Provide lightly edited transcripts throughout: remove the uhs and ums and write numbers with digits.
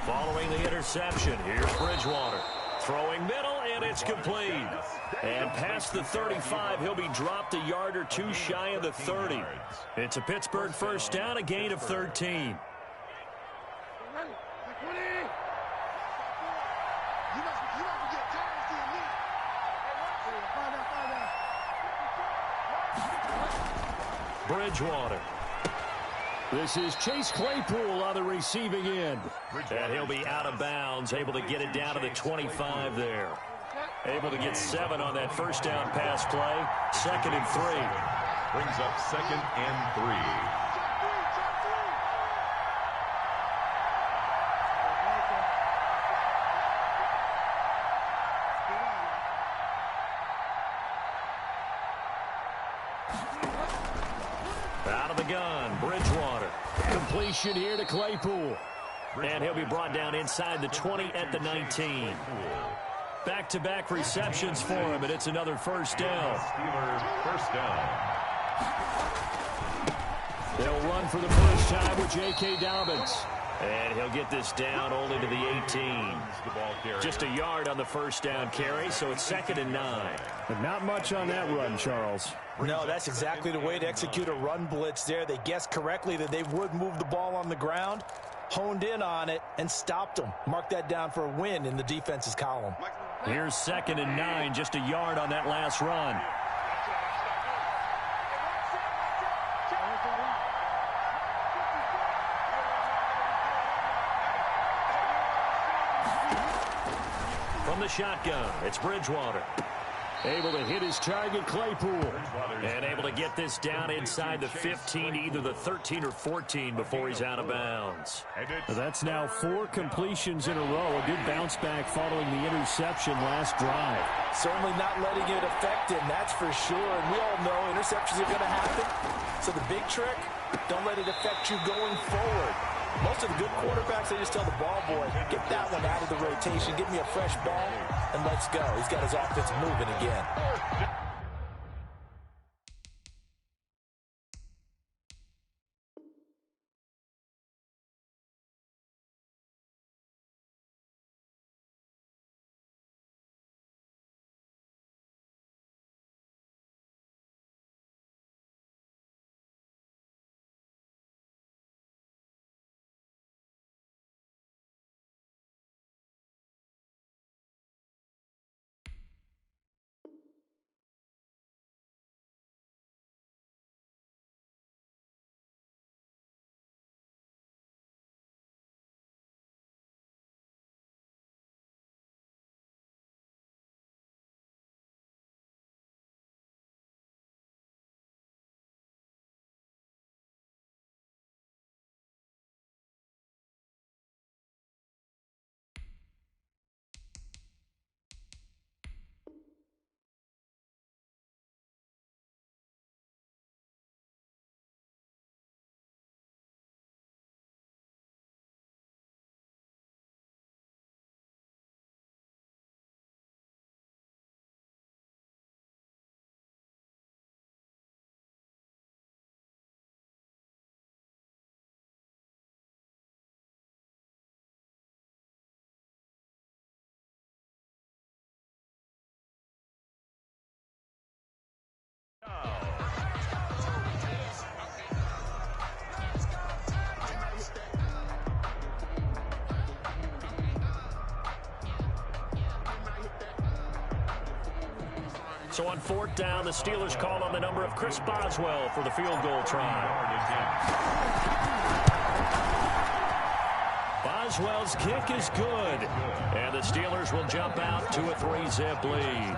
Following the interception, here's Bridgewater. Throwing middle, and it's complete. And past the 35, he'll be dropped a yard or two shy of the 30. It's a Pittsburgh first down, a gain of 13. Bridgewater. This is Chase Claypool on the receiving end. And he'll be out of bounds, able to get it down to the 25 there. Able to get 7 on that first down pass play. 2nd and 3. Brings up 2nd and 3. Out of the gun, Bridgewater. Completion here to Claypool. And he'll be brought down inside the 20 at the 19. Back-to-back receptions for him, and it's another first down. Steelers first down. They'll run for the first time with J.K. Dobbins. And he'll get this down only to the 18. Just a yard on the first down carry, so it's 2nd and 9. But not much on that run, Charles. No, that's exactly the way to execute a run blitz there. They guessed correctly that they would move the ball on the ground, honed in on it, and stopped them. Mark that down for a win in the defense's column. Here's 2nd and 9, just a yard on that last run. From the shotgun, it's Bridgewater. Able to hit his target, Claypool. And able to get this down inside the 15, either the 13 or 14 before he's out of bounds. That's now 4 completions in a row. A good bounce back following the interception last drive. Certainly not letting it affect him, that's for sure. And we all know interceptions are going to happen. So the big trick, don't let it affect you going forward. Most of the good quarterbacks, they just tell the ball boy, get that one out of the rotation, give me a fresh ball, and let's go. He's got his offense moving again. So on 4th down, the Steelers call on the number of Chris Boswell for the field goal try. Boswell's kick is good. And the Steelers will jump out to a 3-zip lead.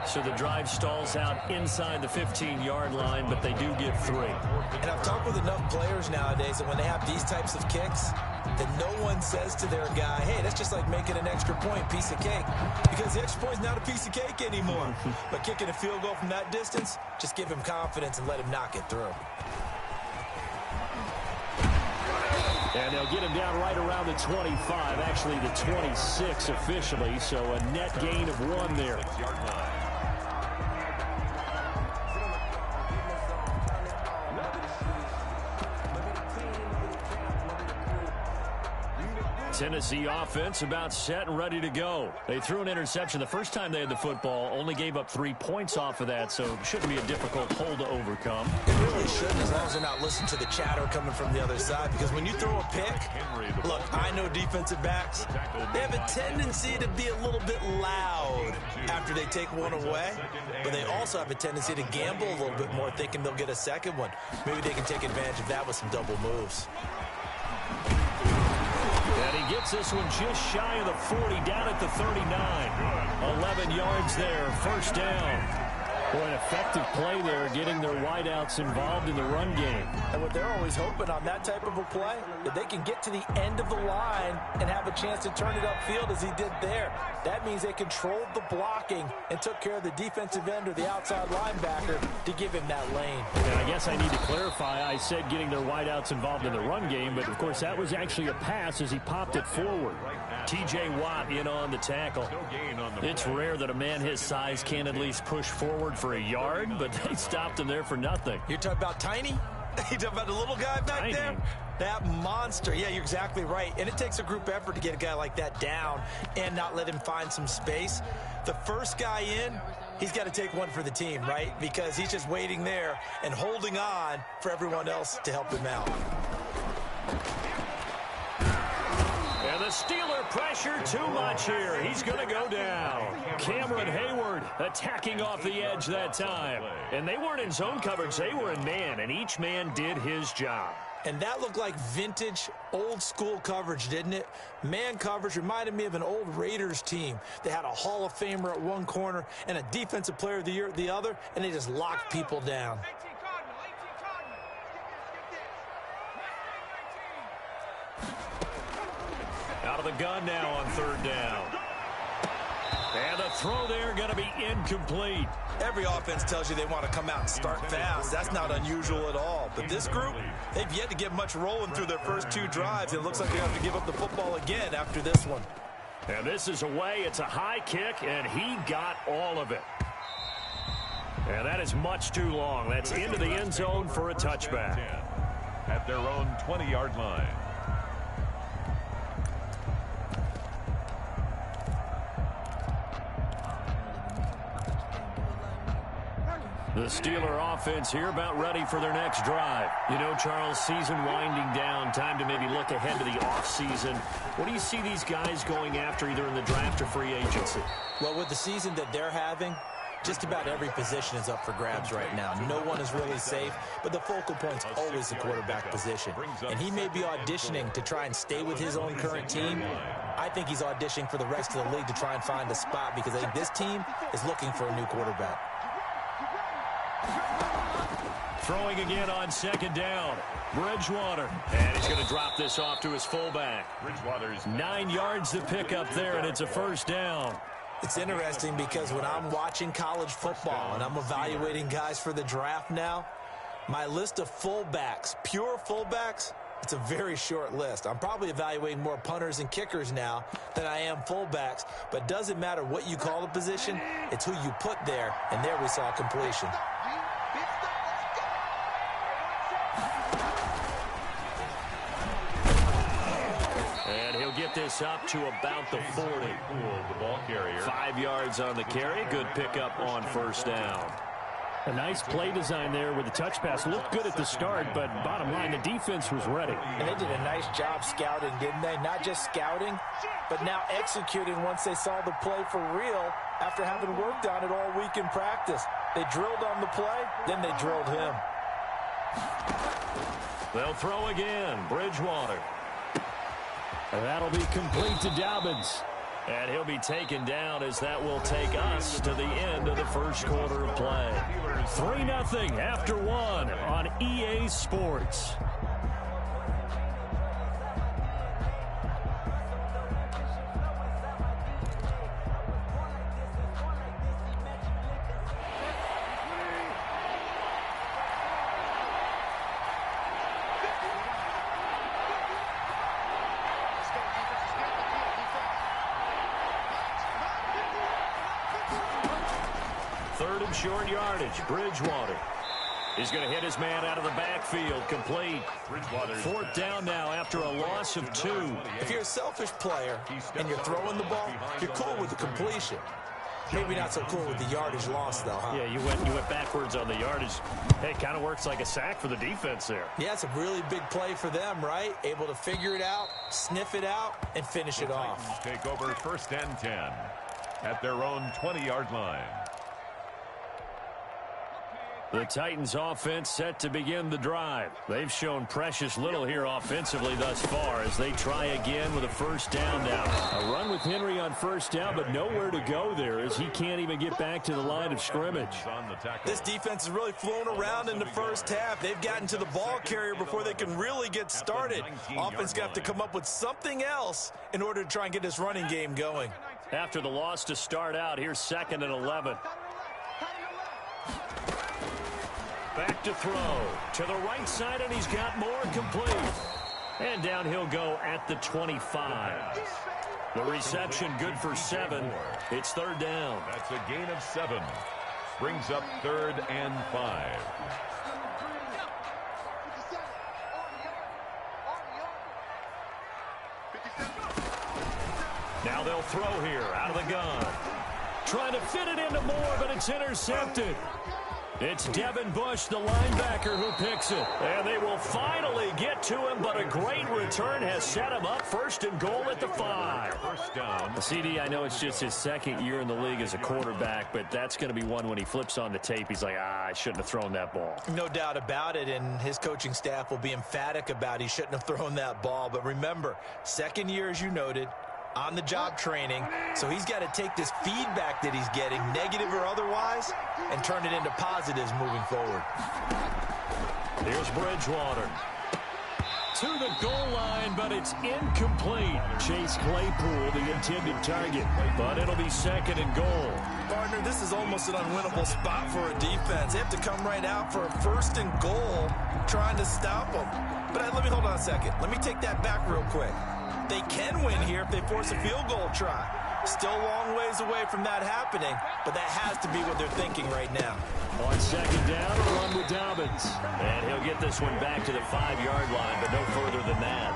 So the drive stalls out inside the 15-yard line, but they do get 3. And I've talked with enough players nowadays that when they have these types of kicks, that no one says to their guy, hey, that's just like making an extra point, piece of cake. Because the extra point is not a piece of cake anymore. But kicking a field goal from that distance, just give him confidence and let him knock it through. And they'll get him down right around the 25, actually the 26 officially, so a net gain of 1 there. Tennessee offense about set and ready to go. They threw an interception the first time they had the football, only gave up 3 points off of that, so it shouldn't be a difficult hole to overcome. It really shouldn't, as long as they're not listening to the chatter coming from the other side, because when you throw a pick, look, I know defensive backs, they have a tendency to be a little bit loud after they take one away, but they also have a tendency to gamble a little bit more, thinking they'll get a second one. Maybe they can take advantage of that with some double moves. And he gets this one just shy of the 40, down at the 39. 11 yards there, first down. Boy, an effective play there, getting their wideouts involved in the run game. And what they're always hoping on that type of a play, that they can get to the end of the line and have a chance to turn it upfield as he did there. That means they controlled the blocking and took care of the defensive end or the outside linebacker to give him that lane. And I guess I need to clarify, I said getting their wideouts involved in the run game, but of course that was actually a pass as he popped it forward. T.J. Watt in on the tackle. It's rare that a man his size can at least push forward for a yard, but they stopped him there for nothing. You're talking about Tiny? You talking about the little guy back there? That monster. Yeah, you're exactly right. And it takes a group effort to get a guy like that down and not let him find some space. The first guy in, he's got to take one for the team, right? Because he's just waiting there and holding on for everyone else to help him out. And the Steeler pressure too much here. He's going to go down. Cameron Hayward attacking off the edge that time. And they weren't in zone coverage. They were in man, and each man did his job. And that looked like vintage, old-school coverage, didn't it? Man coverage reminded me of an old Raiders team. They had a Hall of Famer at one corner and a Defensive Player of the Year at the other, and they just locked people down. Out of the gun now on third down. And the throw there going to be incomplete. Every offense tells you they want to come out and start fast. That's not unusual at all. But this group, they've yet to get much rolling through their first 2 drives. It looks like they have to give up the football again after this one. And this is away. It's a high kick, and he got all of it. And that is much too long. That's into the end zone for a touchback. At their own 20-yard line. The Steeler offense here about ready for their next drive. You know, Charles, season winding down, time to maybe look ahead to the offseason. What do you see these guys going after either in the draft or free agency? Well, with the season that they're having, just about every position is up for grabs right now. No one is really safe, but the focal point's always the quarterback position. And he may be auditioning to try and stay with his own current team. I think he's auditioning for the rest of the league to try and find a spot because I think this team is looking for a new quarterback. Throwing again on second down. Bridgewater. And he's going to drop this off to his fullback. Bridgewater's 9 yards to pick up there, and it's a first down. It's interesting because when I'm watching college football and I'm evaluating guys for the draft now, my list of fullbacks, pure fullbacks, it's a very short list. I'm probably evaluating more punters and kickers now than I am fullbacks, but it doesn't matter what you call the position, it's who you put there, and there we saw completion. And he'll get this up to about the 40. the ball carrier. 5 yards on the carry. Good pickup on first down. A nice play design there with the touch pass. Looked good at the start, but bottom line, the defense was ready. And they did a nice job scouting, didn't they? Not just scouting, but now executing once they saw the play for real after having worked on it all week in practice. They drilled on the play, then they drilled him. They'll throw again. Bridgewater. And that'll be complete to Dobbins. And he'll be taken down as that will take us to the end of the first quarter of play. 3-0 after 1 on EA Sports. Third and short yardage. Bridgewater. He's going to hit his man out of the backfield. Complete. 4th down now after a loss of 2. If you're a selfish player and you're throwing the ball, you're cool with the completion. Maybe not so cool with the yardage loss, though, huh? Yeah, you went backwards on the yardage. Hey, it kind of works like a sack for the defense there. Yeah, it's a really big play for them, right? Able to figure it out, sniff it out, and finish it off. Take over 1st and 10 at their own 20-yard line. The Titans offense set to begin the drive. They've shown precious little here offensively thus far as they try again with a 1st down now. A run with Henry on 1st down, but nowhere to go there as he can't even get back to the line of scrimmage. This defense has really flown around in the 1st half. They've gotten to the ball carrier before they can really get started. Offense got to come up with something else in order to try and get this running game going. After the loss to start out, here's 2nd and 11. Back to throw. To the right side, and he's got more. Complete. And down he'll go at the 25. The reception good for 7. It's 3rd down. That's a gain of 7. Brings up 3rd and 5. Now they'll throw here out of the gun. Trying to fit it into Moore, but it's intercepted. It's Devin Bush, the linebacker, who picks it. And they will finally get to him, but a great return has set him up 1st and goal at the 5. 1st down. CD, I know it's just his 2nd year in the league as a quarterback, but that's going to be one when he flips on the tape. He's like, I shouldn't have thrown that ball. No doubt about it, and his coaching staff will be emphatic about he shouldn't have thrown that ball. But remember, 2nd year, as you noted, on-the-job training, so he's got to take this feedback that he's getting, negative or otherwise, and turn it into positives moving forward. Here's Bridgewater. To the goal line, but it's incomplete. Chase Claypool, the intended target, but it'll be 2nd and goal. Partner, this is almost an unwinnable spot for a defense. They have to come right out for a 1st and goal, trying to stop them. But let me hold on a second. Let me take that back real quick. They can win here if they force a field goal try. Still a long ways away from that happening, but that has to be what they're thinking right now. On 2nd down, a run with Dobbins. And he'll get this one back to the 5-yard line, but no further than that.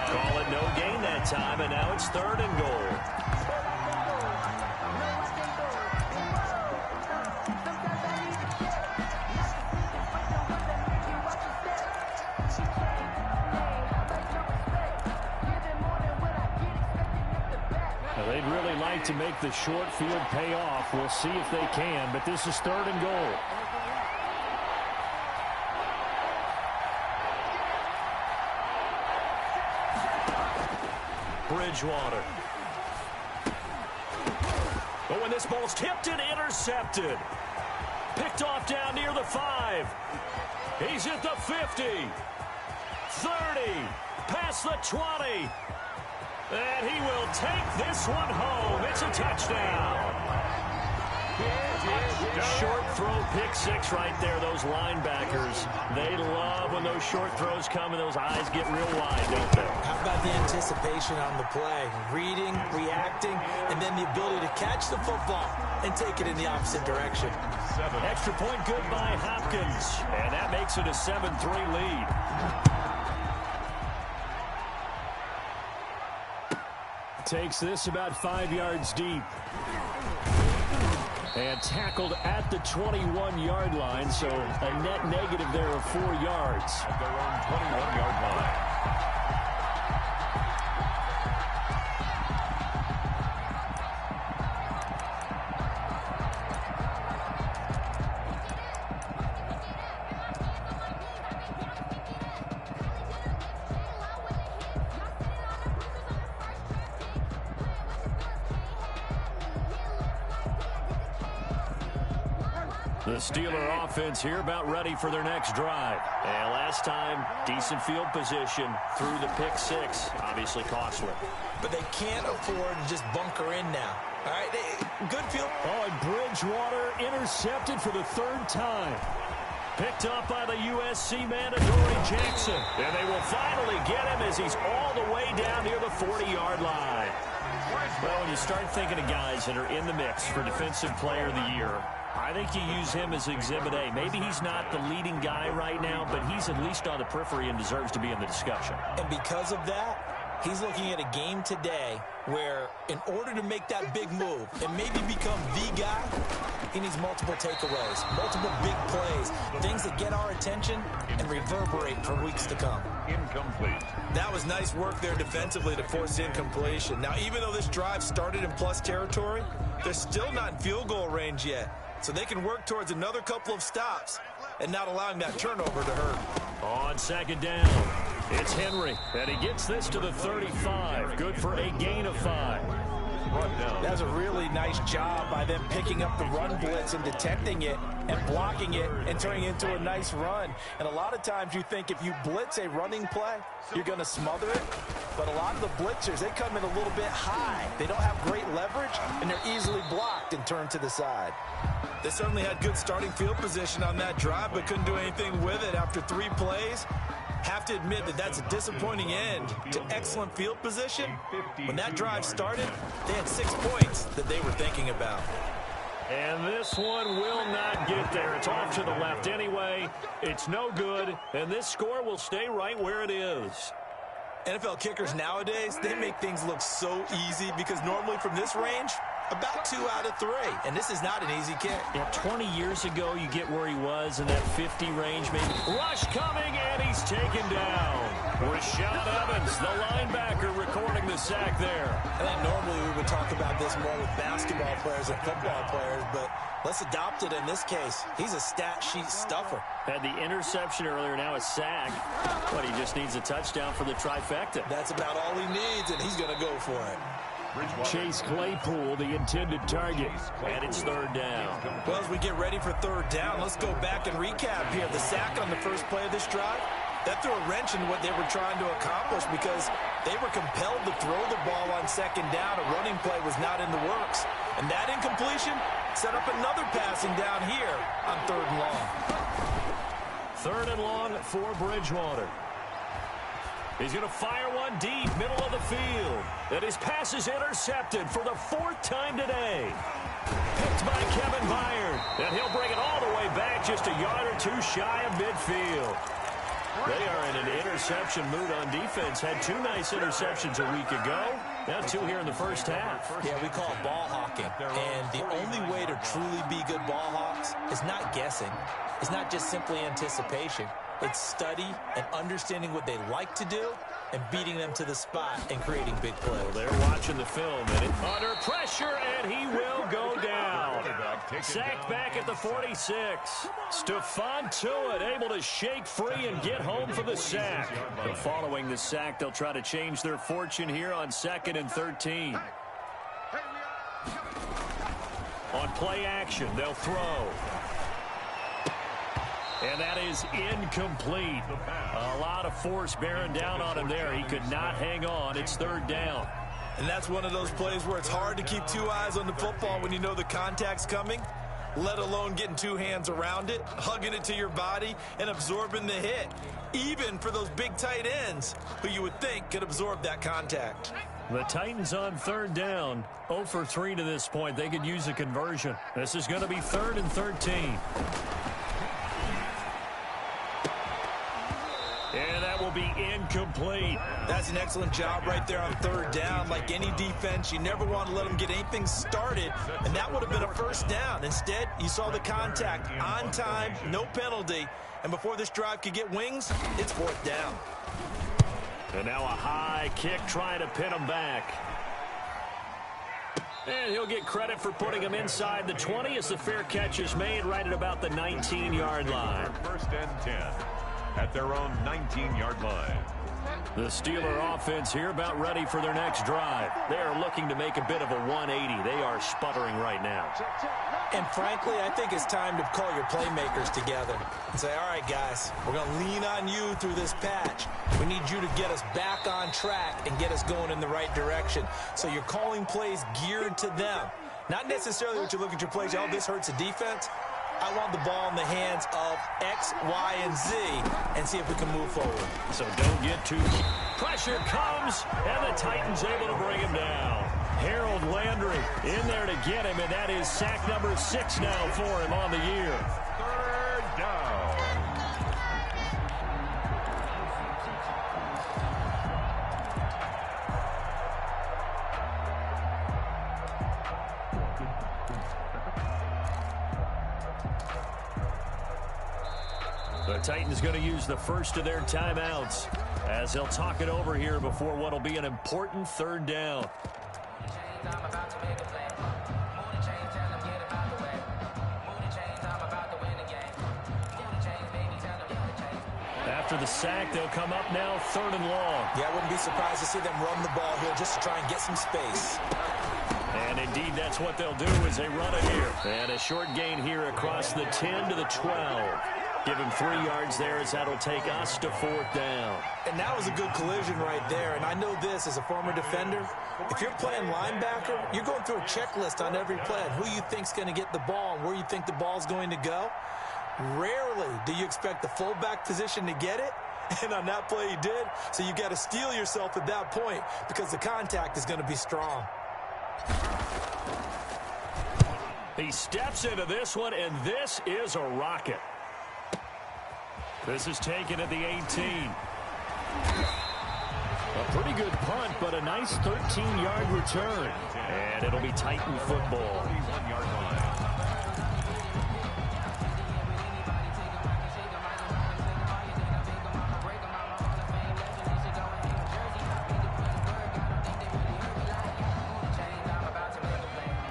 Call it no gain that time, and now it's 3rd and goal. They'd really like to make the short field pay off. We'll see if they can, but this is 3rd and goal. Bridgewater. Oh, and this ball's tipped and intercepted. Picked off down near the 5. He's at the 50. 30. Past the 20. And he will take this one home. It's a touchdown. Short throw, pick 6 right there. Those linebackers, they love when those short throws come and those eyes get real wide, don't they? How about the anticipation on the play? Reading, reacting, and then the ability to catch the football and take it in the opposite direction. Extra point good by Hopkins. And that makes it a 7-3 lead. Takes this about 5 yards deep. And tackled at the 21-yard line, so a net negative there of 4 yards. At their own 21-yard line. The Steeler offense here about ready for their next drive. And last time, decent field position through the pick 6. Obviously costly. But they can't afford to just bunker in now. All right, good field. Oh, and Bridgewater intercepted for the 3rd time. Picked up by the USC man, Adoree Jackson. And they will finally get him as he's all the way down near the 40-yard line. Well, when you start thinking of guys that are in the mix for Defensive Player of the Year, I think you use him as Exhibit A. Maybe he's not the leading guy right now, but he's at least on the periphery and deserves to be in the discussion. And because of that, he's looking at a game today where in order to make that big move and maybe become the guy, he needs multiple takeaways, multiple big plays, things that get our attention and reverberate for weeks to come. Incomplete. That was nice work there defensively to force the incompletion. Now, even though this drive started in plus territory, they're still not in field goal range yet. So they can work towards another couple of stops and not allowing that turnover to hurt. On second down, it's Henry, and he gets this to the 35. Good for a gain of 5. That was a really nice job by them picking up the run blitz and detecting it and blocking it and turning it into a nice run. And a lot of times you think if you blitz a running play, you're going to smother it. But a lot of the blitzers, they come in a little bit high. They don't have great leverage, and they're easily blocked and turned to the side. They certainly had good starting field position on that drive, but couldn't do anything with it after 3 plays. Have to admit that that's a disappointing end to excellent field position. When that drive started, they had 6 points that they were thinking about. And this one will not get there. It's off to the left anyway. It's no good, and this score will stay right where it is. NFL kickers nowadays, they make things look so easy because normally from this range, about 2 out of 3, and this is not an easy kick. Yeah, 20 years ago, you get where he was in that 50 range, maybe. Rush coming, and he's taken down. Rashad Evans, the linebacker, recording the sack there. I think normally we would talk about this more with basketball players and football players, but let's adopt it in this case. He's a stat sheet stuffer. Had the interception earlier, now a sack. But he just needs a touchdown for the trifecta. That's about all he needs, and he's going to go for it. Chase Claypool, the intended target, and it's 3rd down. Well, as we get ready for 3rd down, let's go back and recap here. The sack on the first play of this drive, that threw a wrench in what they were trying to accomplish because they were compelled to throw the ball on 2nd down. A running play was not in the works. And that incompletion set up another passing down here on 3rd and long. 3rd and long for Bridgewater. He's going to fire one deep, middle of the field. And his pass is intercepted for the 4th time today. Picked by Kevin Byard. And he'll bring it all the way back just a yard or 2 shy of midfield. They are in an interception mood on defense. Had 2 nice interceptions a week ago. Now 2 here in the first half. Yeah, we call it ball hawking. And the only way to truly be good ball hawks is not guessing. It's not just simply anticipation. It's study and understanding what they like to do and beating them to the spot and creating big plays. Well, they're watching the film, and under pressure, and he will go down. Sacked back at the 46. Stephon Tuitt able to shake free and get home for the sack. But following the sack, they'll try to change their fortune here on 2nd and 13. On play action, they'll throw. And that is incomplete. A lot of force bearing down on him there. He could not hang on. It's 3rd down. And that's one of those plays where it's hard to keep 2 eyes on the football when you know the contact's coming, let alone getting 2 hands around it, hugging it to your body, and absorbing the hit. Even for those big tight ends who you would think could absorb that contact. The Titans on 3rd down. 0 for 3 to this point. They could use a conversion. This is going to be 3rd and 13. And that will be incomplete. That's an excellent job right there on 3rd down. Like any defense, you never want to let them get anything started, and that would have been a 1st down. Instead, you saw the contact on time, no penalty, and before this drive could get wings, it's 4th down. And now a high kick trying to pin him back. And he'll get credit for putting him inside the 20 as the fair catch is made right at about the 19-yard line. 1st and 10. At their own 19-yard line. The Steeler offense here about ready for their next drive. They are looking to make a bit of a 180. They are sputtering right now. And frankly, I think it's time to call your playmakers together and say, all right, guys, we're going to lean on you through this patch. We need you to get us back on track and get us going in the right direction. So you're calling plays geared to them. Not necessarily what you look at your plays, oh, this hurts the defense. I want the ball in the hands of X, Y, and Z and see if we can move forward. So don't get too... Pressure comes, and the Titans able to bring him down. Harold Landry in there to get him, and that is sack number 6 now for him on the year. Third down. The Titans going to use the first of their timeouts as they'll talk it over here before what will be an important third down. After the sack, they'll come up now 3rd and long. Yeah, I wouldn't be surprised to see them run the ball here just to try and get some space. And indeed, that's what they'll do as they run it here. And a short gain here across the 10 to the 12. Give him 3 yards there as that'll take us to 4th down. And that was a good collision right there. And I know this as a former defender. If you're playing linebacker, you're going through a checklist on every play on who you think's going to get the ball and where you think the ball's going to go. Rarely do you expect the fullback position to get it. And on that play he did. So you got to steel yourself at that point because the contact is going to be strong. He steps into this one, and this is a rocket. This is taken at the 18. A pretty good punt, but a nice 13-yard return. And it'll be Titan football. 41-yard line.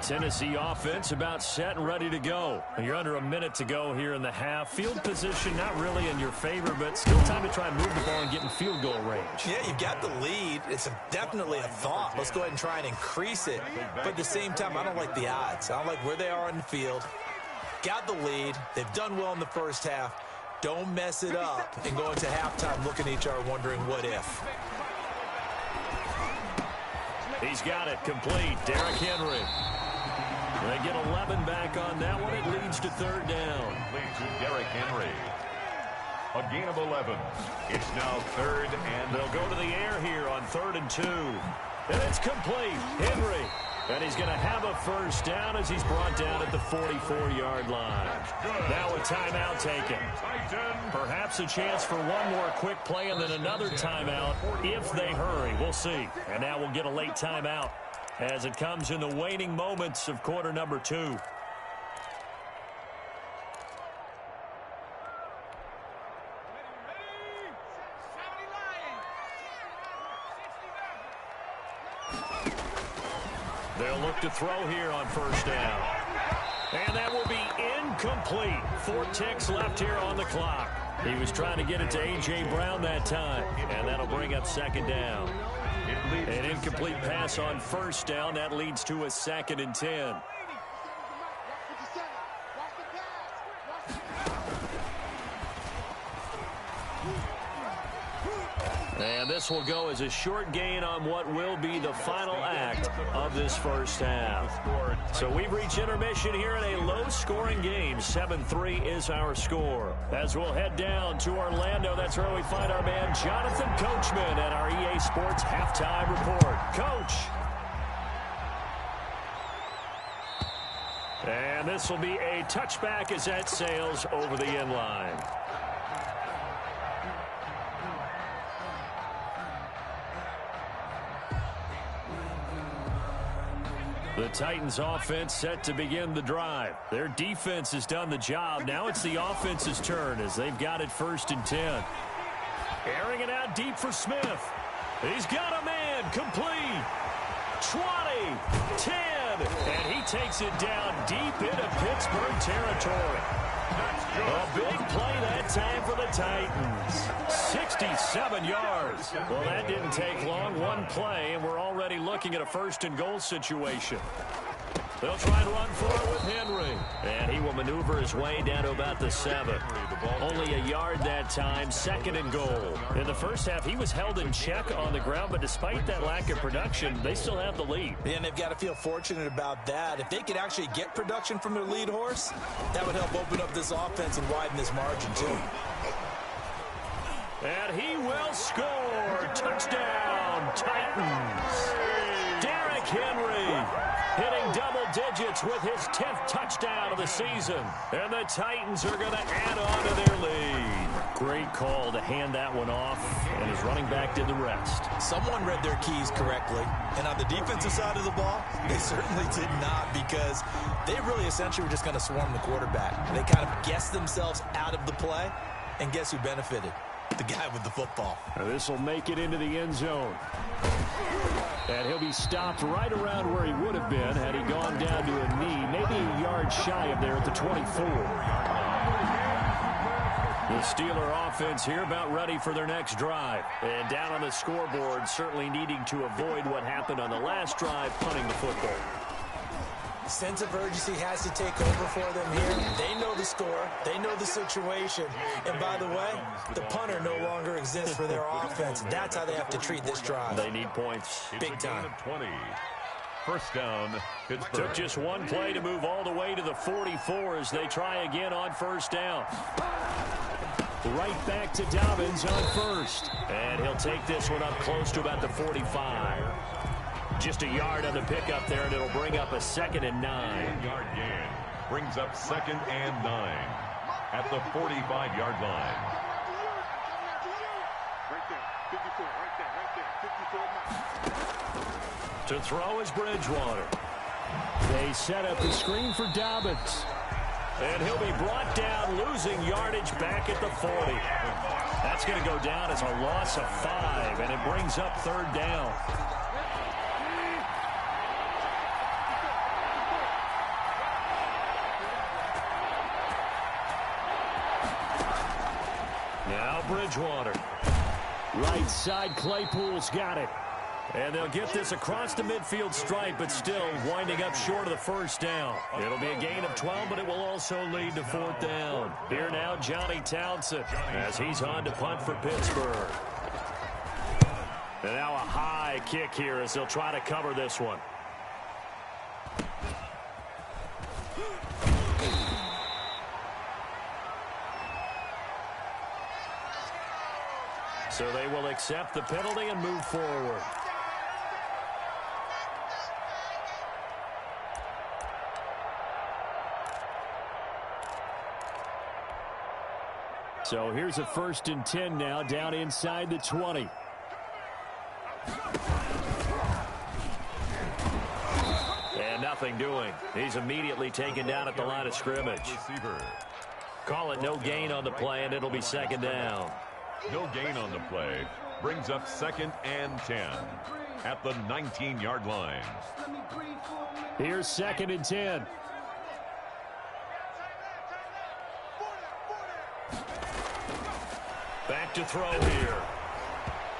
Tennessee offense about set and ready to go. You're under a minute to go here in the half. Field position not really in your favor, but still time to try and move the ball and get in field goal range. Yeah, you've got the lead. It's definitely a thought. Let's go ahead and try and increase it. But at the same time, I don't like the odds. I don't like where they are on the field. Got the lead. They've done well in the first half. Don't mess it up and go into halftime looking at each other wondering what if. He's got it complete. Derrick Henry. They get 11 back on that one. It leads to 3rd down. Leads to Derrick Henry. A gain of 11. It's now 3rd and... They'll go to the air here on 3rd and 2. And it's complete. Henry. And he's going to have a first down as he's brought down at the 44-yard line. Now a timeout taken. Perhaps a chance for one more quick play and then another timeout if they hurry. We'll see. And now we'll get a late timeout as it comes in the waning moments of quarter number 2. They'll look to throw here on first down. And that will be incomplete. 4 ticks left here on the clock. He was trying to get it to A.J. Brown that time. And that'll bring up 2nd down. An incomplete pass on first down. That leads to a 2nd and 10. And this will go as a short gain on what will be the final act of this first half. So we've reached intermission here in a low-scoring game. 7-3 is our score. As we'll head down to Orlando, that's where we find our man Jonathan Coachman at our EA Sports Halftime Report. Coach. And this will be a touchback as that sails over the end line. The Titans offense set to begin the drive. Their defense has done the job. Now it's the offense's turn as they've got it 1st and 10. Airing it out deep for Smith. He's got a man complete. 20, 10, and he takes it down deep into Pittsburgh territory. A big play that time for the Titans. 67 yards. Well, that didn't take long. One play, and we're already looking at a 1st and goal situation. They'll try and run for it with Henry. And he will maneuver his way down to about the 7. Only a yard that time, 2nd and goal. In the first half, he was held in check on the ground, but despite that lack of production, they still have the lead. And they've got to feel fortunate about that. If they could actually get production from their lead horse, that would help open up this offense and widen this margin, too. And he will score. Touchdown, Titans. Derrick Henry, hitting double digits with his 10th touchdown of the season. And the Titans are going to add on to their lead. Great call to hand that one off, and his running back did the rest. Someone read their keys correctly, and on the defensive side of the ball, they certainly did not, because they really essentially were just going to swarm the quarterback. They kind of guessed themselves out of the play, and guess who benefited? The guy with the football. This will make it into the end zone. And he'll be stopped right around where he would have been had he gone down to a knee, maybe a yard shy of there at the 24. The Steeler offense here about ready for their next drive. And down on the scoreboard, certainly needing to avoid what happened on the last drive, punting the football. Sense of urgency has to take over for them here. They know the score. They know the situation. And by the way, the punter no longer exists for their offense. That's how they have to treat this drive. They need points. Big time. 20. First down, Pittsburgh. Took just one play to move all the way to the 44 as they try again on first down. Right back to Dobbins on first. And he'll take this one up close to about the 45. Just a yard on the pickup there, and it'll bring up a 2nd and 9. 1-yard gain brings up 2nd and 9 at the 45-yard line. Right there, 54, right there, 54. To throw is Bridgewater. They set up the screen for Dobbins. And he'll be brought down, losing yardage back at the 40. That's going to go down as a loss of 5, and it brings up 3rd down. Now Bridgewater. Right side, Claypool's got it. And they'll get this across the midfield stripe, but still winding up short of the first down. It'll be a gain of 12, but it will also lead to 4th down. Here now, Johnny Townsend, as he's on to punt for Pittsburgh. And now a high kick here as they'll try to cover this one. So they will accept the penalty and move forward. So here's a 1st and 10 now, down inside the 20. And nothing doing. He's immediately taken down at the line of scrimmage. Call it no gain on the play, and it'll be 2nd down. No gain on the play brings up 2nd and 10 at the 19-yard line. Here's 2nd and 10. Back to throw here.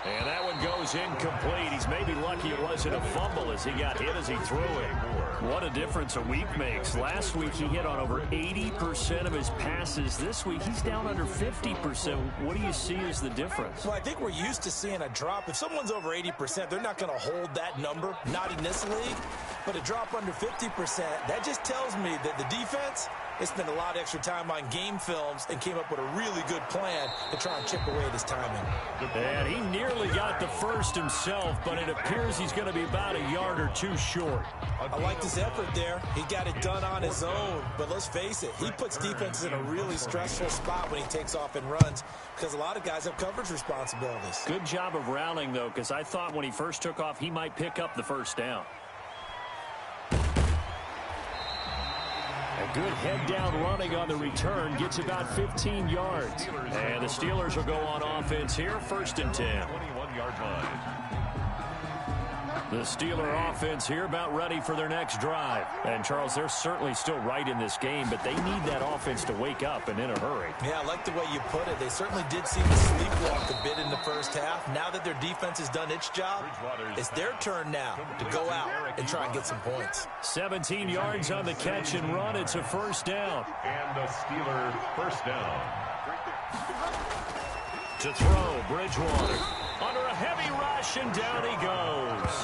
And that one goes incomplete. He's maybe lucky it wasn't a fumble as he got hit as he threw it. What a difference a week makes. Last week he hit on over 80% of his passes. This week he's down under 50%. What do you see as the difference? Well, I think we're used to seeing a drop. If someone's over 80%, they're not going to hold that number, not in this league. But a drop under 50%, that just tells me that the defense, they spent a lot of extra time on game films and came up with a really good plan to try and chip away at his timing. And he nearly got the first himself, but it appears he's going to be about a yard or two short. I liked his effort there. He got it done on his own. But let's face it, he puts defenses in a really stressful spot when he takes off and runs because a lot of guys have coverage responsibilities. Good job of rallying, though, because I thought when he first took off, he might pick up the first down. A good head-down running on the return gets about 15 yards. And the Steelers will go on offense here, 1st and 10. 21-yard line. The Steeler offense here about ready for their next drive. And, Charles, they're certainly still right in this game, but they need that offense to wake up and in a hurry. Yeah, I like the way you put it. They certainly did seem to sleepwalk a bit in the first half. Now that their defense has done its job, it's their turn now to go out and try and get some points. 17 yards on the catch and run. It's a 1st down. And the Steeler 1st down. To throw, Bridgewater. Under a heavy rush, and down he goes.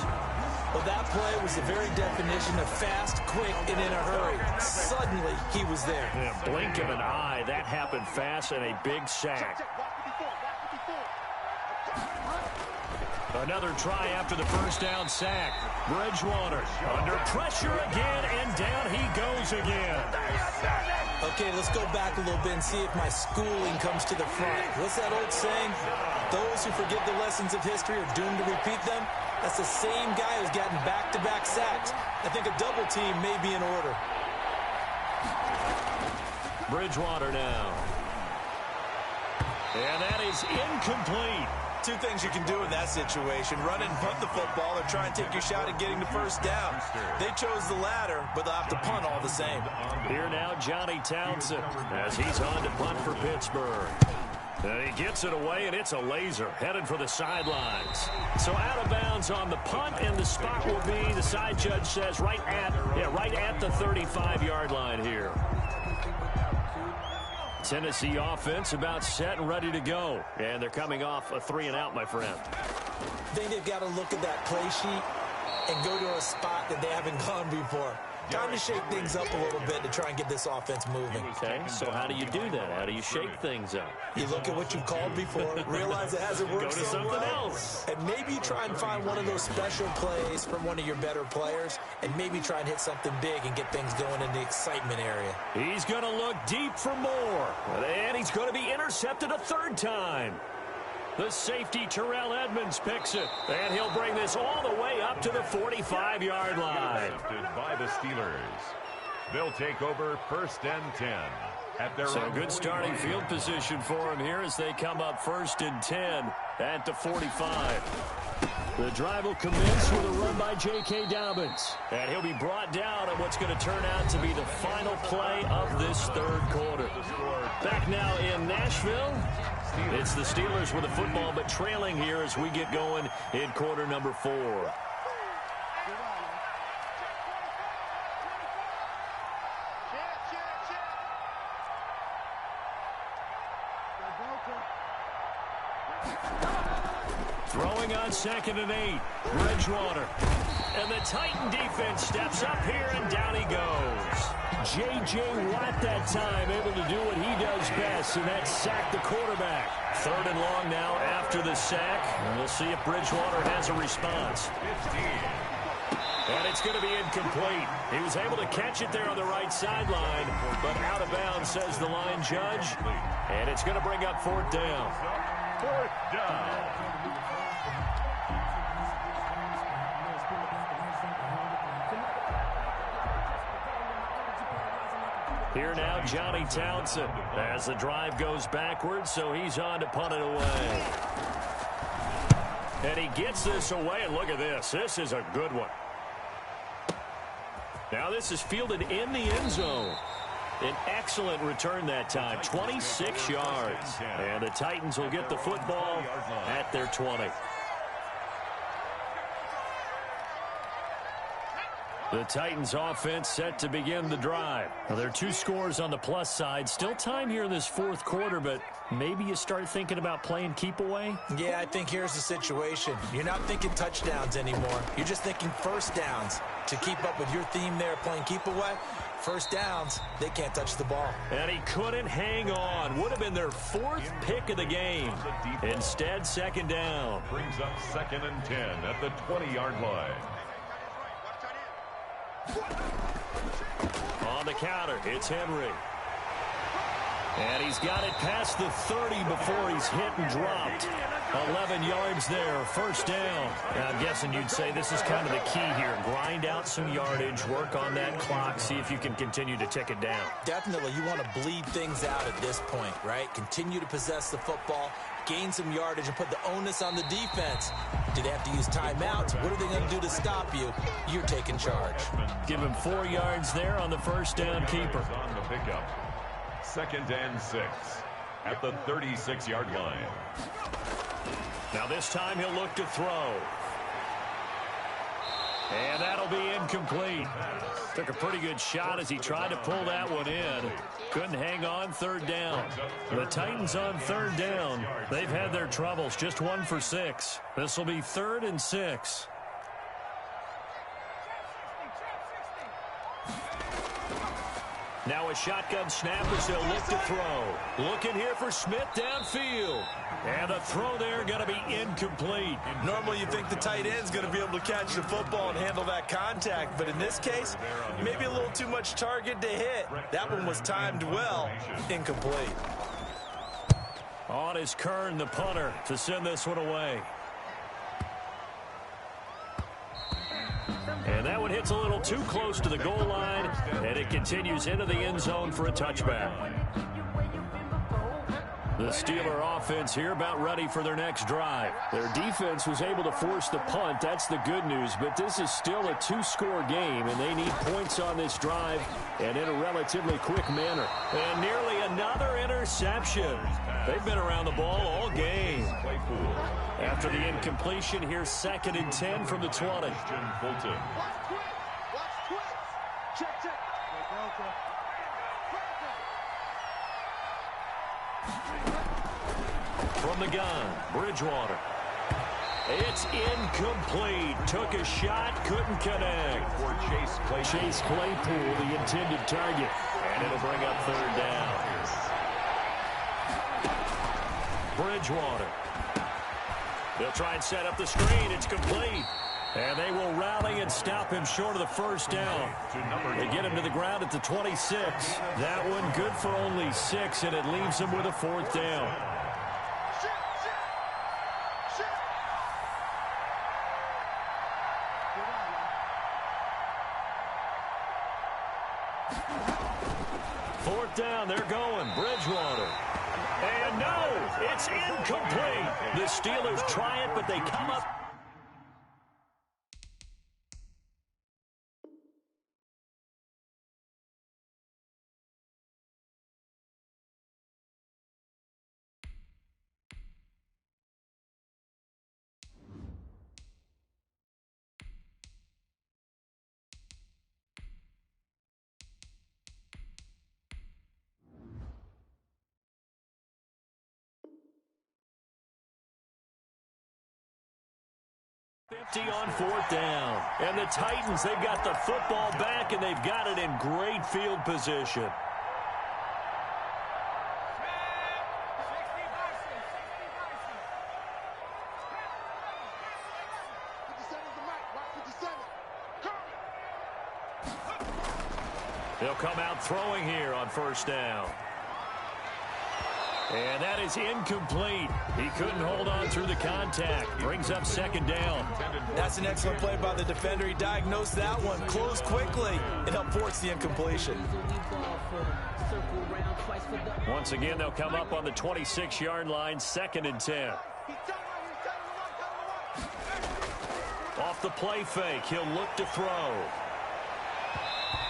Well, that play was the very definition of fast, quick, and in a hurry. Suddenly, he was there. In a blink of an eye, that happened fast, and a big sack. Another try after the first down sack. Bridgewater under pressure again, and down he goes again. Okay, let's go back a little bit and see if my schooling comes to the front. What's that old saying? Those who forget the lessons of history are doomed to repeat them. That's the same guy who's gotten back-to-back sacks. I think a double team may be in order. Bridgewater now. And that is incomplete. Two things you can do in that situation: run and punt the football, or try and take your shot at getting the first down. They chose the latter, but they'll have to punt all the same. Here now, Johnny Townsend, as he's on to punt for Pittsburgh. And he gets it away, and it's a laser, headed for the sidelines. So out of bounds on the punt, and the spot will be, the side judge says, right at the 35-yard line here. Tennessee offense about set and ready to go. And they're coming off a 3-and-out, my friend. I think they've got to look at that play sheet and go to a spot that they haven't gone before. Time to shake things up a little bit to try and get this offense moving. Okay, so how do you do that? How do you shake things up? You look at what you've called before, realize it hasn't worked Go to so something well, else. and maybe you try and find one of those special plays from one of your better players, and maybe try and hit something big and get things going in the excitement area. He's going to look deep for more, and he's going to be intercepted a third time. The safety, Terrell Edmonds, picks it, and he'll bring this all the way up to the 45-yard line. By the Steelers. They'll take over 1st and 10. At their So good starting field position for him here as they come up 1st and 10 at the 45. The drive will commence with a run by J.K. Dobbins. And he'll be brought down on what's going to turn out to be the final play of this third quarter. Back now in Nashville. It's the Steelers with the football, but trailing here as we get going in quarter number 4. Throwing on 2nd and 8. Bridgewater. And the Titan defense steps up here, and down he goes. J.J. Watt that time able to do what he does best, and that's sack the quarterback. 3rd and long now after the sack. And we'll see if Bridgewater has a response. And it's going to be incomplete. He was able to catch it there on the right sideline, but out of bounds, says the line judge. And it's going to bring up 4th down. 4th down. Here now, Johnny Townsend, as the drive goes backwards, so he's on to punt it away. And he gets this away, and look at this. This is a good one. Now this is fielded in the end zone. An excellent return that time, 26 yards. And the Titans will get the football at their 20. The Titans offense set to begin the drive. Now, there are 2 scores on the plus side. Still time here in this 4th quarter, but maybe you start thinking about playing keep away? Yeah, I think here's the situation. You're not thinking touchdowns anymore. You're just thinking first downs. To keep up with your theme there, playing keep away, first downs, they can't touch the ball. And he couldn't hang on. Would have been their 4th pick of the game. Instead, 2nd down. Brings up 2nd and 10 at the 20-yard line. On the counter, it's Henry. And he's got it past the 30 before he's hit and dropped. 11 yards there, 1st down. Now, I'm guessing you'd say this is kind of the key here. Grind out some yardage, work on that clock, see if you can continue to tick it down. Definitely, you want to bleed things out at this point, right? Continue to possess the football, gain some yardage, and put the onus on the defense. Do they have to use timeouts? What are they going to do to stop you? You're taking charge. Give him 4 yards there on the 1st down keeper. On the pickup. 2nd and 6 at the 36-yard line. Now this time he'll look to throw. And that'll be incomplete. Took a pretty good shot as he tried to pull that one in. Couldn't hang on, 3rd down. The Titans on 3rd down. They've had their troubles, just 1 for 6. This will be 3rd and 6. Now a shotgun snap as they'll look to throw. Looking here for Smith downfield. And the throw there going to be incomplete. Normally you think the tight end's going to be able to catch the football and handle that contact, but in this case, maybe a little too much target to hit. That one was timed well. Incomplete. On is Kern, the punter, to send this one away. And that one hits a little too close to the goal line, and it continues into the end zone for a touchback. The Steeler offense here about ready for their next drive. Their defense was able to force the punt. That's the good news, but this is still a two-score game, and they need points on this drive and in a relatively quick manner. And nearly another interception. They've been around the ball all game. After the incompletion, here's 2nd and 10 from the 20. From the gun, Bridgewater. It's incomplete. Took a shot, couldn't connect. Chase Claypool, the intended target. And it'll bring up 3rd down. Bridgewater. They'll try and set up the screen. It's complete. And they will rally and stop him short of the 1st down. They get him to the ground at the 26. That one good for only 6, and it leaves him with a 4th down. Fourth down, they're going. Bridgewater. And no, it's incomplete. The Steelers try it, but they come up. On 4th down. And the Titans, they've got the football back, and they've got it in great field position. They'll come out throwing here on 1st down. And that is incomplete. He couldn't hold on through the contact. Brings up 2nd down. That's an excellent play by the defender. He diagnosed that one, closed quickly, and helped force the incompletion. Once again, they'll come up on the 26-yard line, 2nd and 10. Off the play fake, he'll look to throw.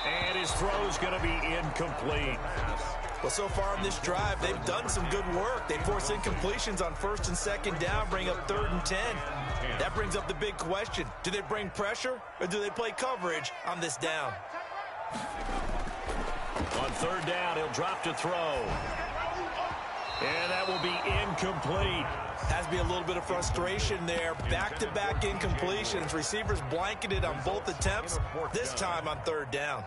And his throw's going to be incomplete. Well, so far in this drive, they've done some good work. They force incompletions on 1st and 2nd down, bring up 3rd and 10. That brings up the big question. Do they bring pressure, or do they play coverage on this down? On 3rd down, he'll drop to throw. And that will be incomplete. Has to be a little bit of frustration there. Back-to-back incompletions. Receivers blanketed on both attempts, this time on 3rd down.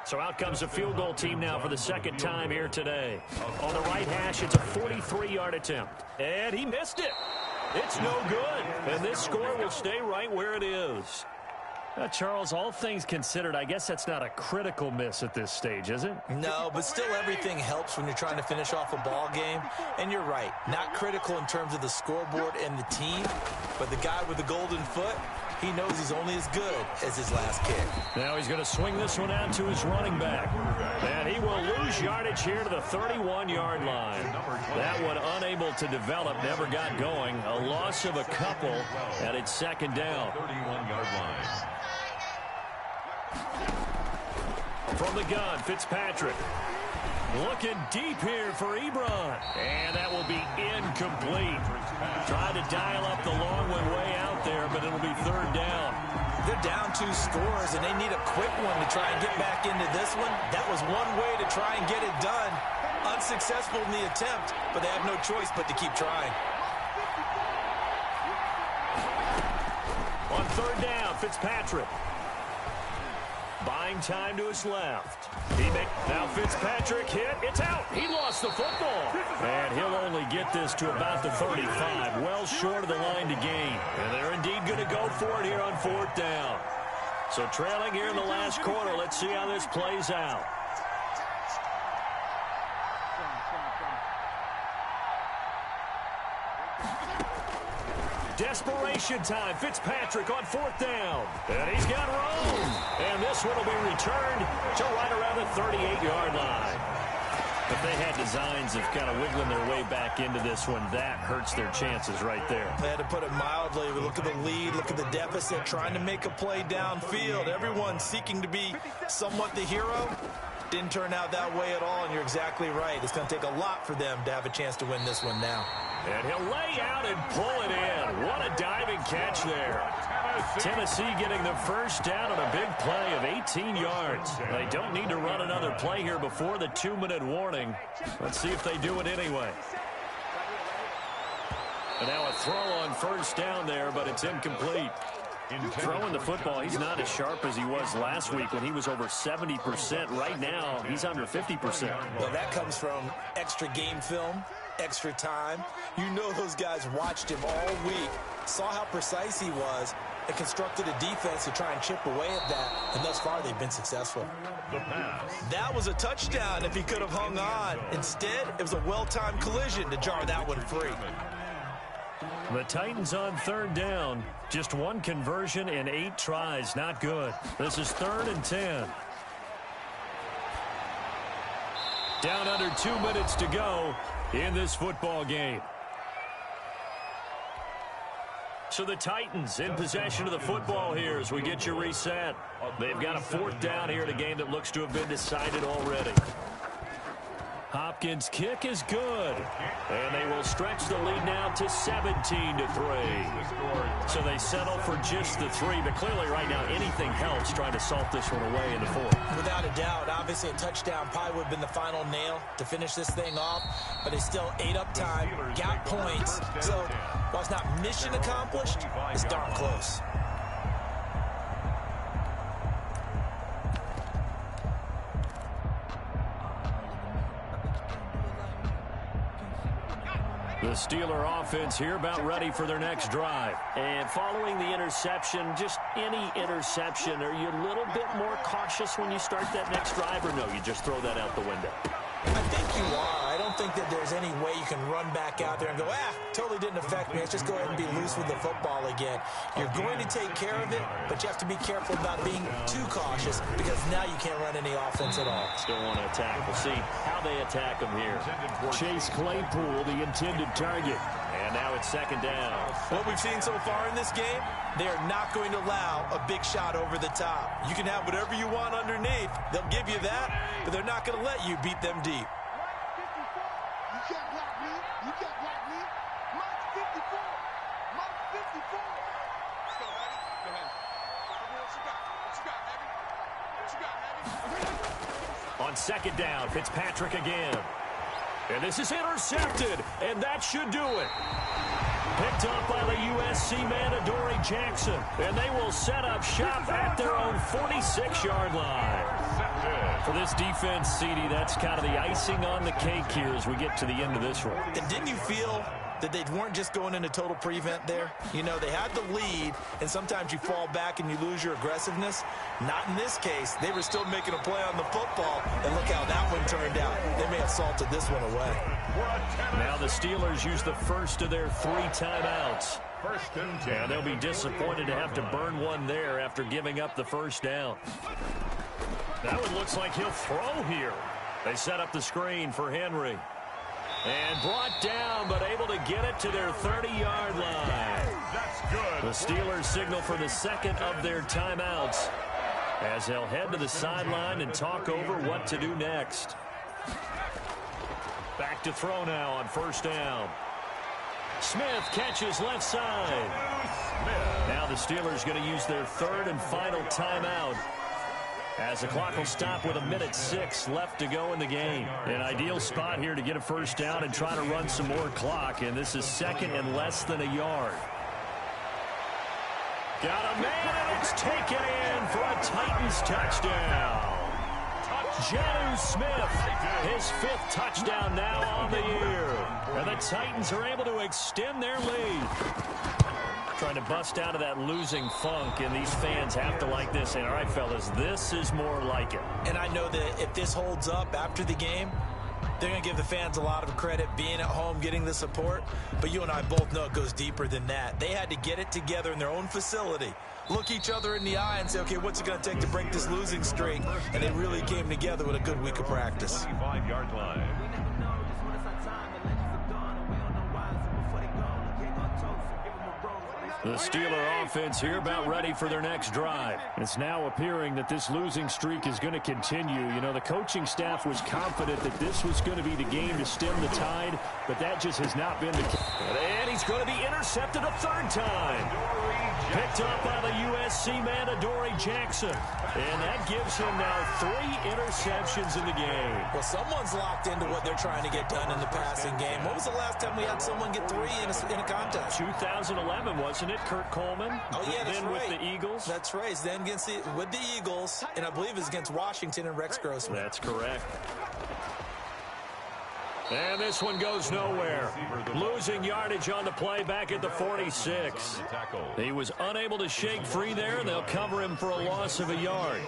So out comes a field goal team now for the 2nd time here today. On the right hash, it's a 43-yard attempt. And he missed it. It's no good. And this score will stay right where it is. Charles, all things considered, I guess that's not a critical miss at this stage, is it? No, but still everything helps when you're trying to finish off a ball game. And you're right, not critical in terms of the scoreboard and the team, but the guy with the golden foot, he knows he's only as good as his last kick. Now he's going to swing this one out to his running back. And he will lose yardage here to the 31-yard line. That one unable to develop, never got going. A loss of a couple, and it's 2nd down. 31-yard line. From the gun, Fitzpatrick. Looking deep here for Ebron. And that will be incomplete. Tried to dial up the long one way out there, but it'll be 3rd down. They're down 2 scores, and they need a quick one to try and get back into this one. That was one way to try and get it done. Unsuccessful in the attempt, but they have no choice but to keep trying. On 3rd down, Fitzpatrick. Buying time to his left. Now Fitzpatrick hit. It's out. He lost the football. And he'll only get this to about the 35. Well short of the line to gain. And they're indeed going to go for it here on 4th down. So trailing here in the last quarter. Let's see how this plays out. Desperation time. Fitzpatrick on 4th down. And he's got room. And this one will be returned to right around the 38-yard line. If they had designs of kind of wiggling their way back into this one, that hurts their chances right there. They had to put it mildly. Look at the lead. Look at the deficit. Trying to make a play downfield. Everyone seeking to be somewhat the hero. Didn't turn out that way at all, and you're exactly right. It's going to take a lot for them to have a chance to win this one now. And he'll lay out and pull it in. What a diving catch there. Tennessee getting the first down on a big play of 18 yards. They don't need to run another play here before the 2-minute warning. Let's see if they do it anyway. And now a throw on first down there, but it's incomplete. Throwing the football, he's not as sharp as he was last week when he was over 70%. Right now, he's under 50%. Well, that comes from extra game film, extra time. You know those guys watched him all week, saw how precise he was, and constructed a defense to try and chip away at that, and thus far they've been successful. That was a touchdown if he could have hung on. Instead, it was a well-timed collision to jar that one free. The Titans on 3rd down. Just one conversion in 8 tries. Not good. This is 3rd and 10. Down under 2 minutes to go in this football game. So the Titans in possession of the football here as we get you reset. They've got a 4th down here in a game that looks to have been decided already. Hopkins' kick is good. And they will stretch the lead now to 17-3. So they settle for just the 3. But clearly right now anything helps trying to salt this one away in the 4th. Without a doubt, obviously a touchdown probably would have been the final nail to finish this thing off. But they still ate up time, got points. So while it's not mission accomplished, it's darn close. The Steeler offense here about ready for their next drive. And following the interception, just any interception, are you a little bit more cautious when you start that next drive, or no, you just throw that out the window? I think you are. I don't think that there's any way you can run back out there and go, totally didn't affect me. Let's just go ahead and be loose with the football again. You're going to take care of it, but you have to be careful about being too cautious because now you can't run any offense at all. Still want to attack. We'll see how they attack him here. Chase Claypool, the intended target. And now it's 2nd down. What we've seen so far in this game, they are not going to allow a big shot over the top. You can have whatever you want underneath. They'll give you that, but they're not going to let you beat them deep. You can't block me. You can't block me. Mark 54. Mark 54. Let's go, Abby. Go ahead. What you got? What you got, Abby? What you got, Abby? On 2nd down, Fitzpatrick again. And this is intercepted, and that should do it. Picked up by the USC man, Adoree Jackson. And they will set up shop at their own 46-yard line. For this defense, CD, that's kind of the icing on the cake here as we get to the end of this one. And didn't you feel that they weren't just going into total prevent there? You know, they had the lead, and sometimes you fall back and you lose your aggressiveness. Not in this case. They were still making a play on the football, and look how that one turned out. They may have salted this one away. Now the Steelers use the first of their 3 timeouts. And they'll be disappointed to have to burn one there after giving up the first down. That one looks like he'll throw here. They set up the screen for Henry. And brought down, but able to get it to their 30-yard line. That's good. The Steelers signal for the 2nd of their timeouts as they'll head to the sideline and talk over what to do next. Back to throw now on 1st down. Smith catches left side. Now the Steelers going to use their 3rd and final timeout, as the clock will stop with 1:06 left to go in the game. An ideal spot here to get a first down and try to run some more clock, and this is 2nd and less than a yard. Got a man, and it's taken in for a Titan Titans touchdown. Jonnu Smith, his 5th touchdown now on the year. And the Titans are able to extend their lead. Trying to bust out of that losing funk, and these fans have to like this. And all right, fellas, this is more like it. And I know that if this holds up after the game, they're going to give the fans a lot of credit being at home, getting the support. But you and I both know it goes deeper than that. They had to get it together in their own facility, look each other in the eye and say, okay, what's it going to take to break this losing streak? And they really came together with a good week of practice. 25-yard line. The Steeler offense here about ready for their next drive. It's now appearing that this losing streak is going to continue. You know, the coaching staff was confident that this was going to be the game to stem the tide, but that just has not been the case. And he's going to be intercepted a 3rd time. Picked up by the USC man, Adoree Jackson. And that gives him now 3 interceptions in the game. Well, someone's locked into what they're trying to get done in the passing game. When was the last time we had someone get 3 in a contest? 2011, wasn't it, Kurt Coleman? Oh, yeah, that's then right. With the Eagles. That's right. Then with the Eagles, and I believe it's against Washington and Rex Grossman. That's correct. And this one goes nowhere. Losing yardage on the play back at the 46. He was unable to shake free there, and they'll cover him for a loss of a yard.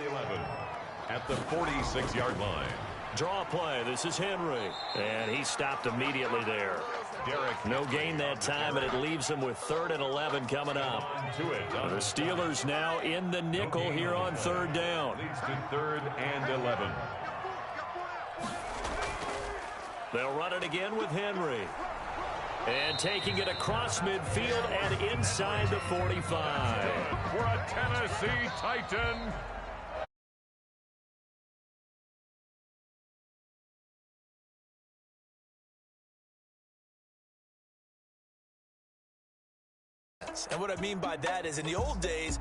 At the 46-yard line. Draw play. This is Henry. And he stopped immediately there. No gain that time, and it leaves him with 3rd and 11 coming up. The Steelers now in the nickel here on 3rd down. Leads to 3rd and 11. They'll run it again with Henry. And taking it across midfield and inside the 45. For a Tennessee Titan. And what I mean by that is in the old days,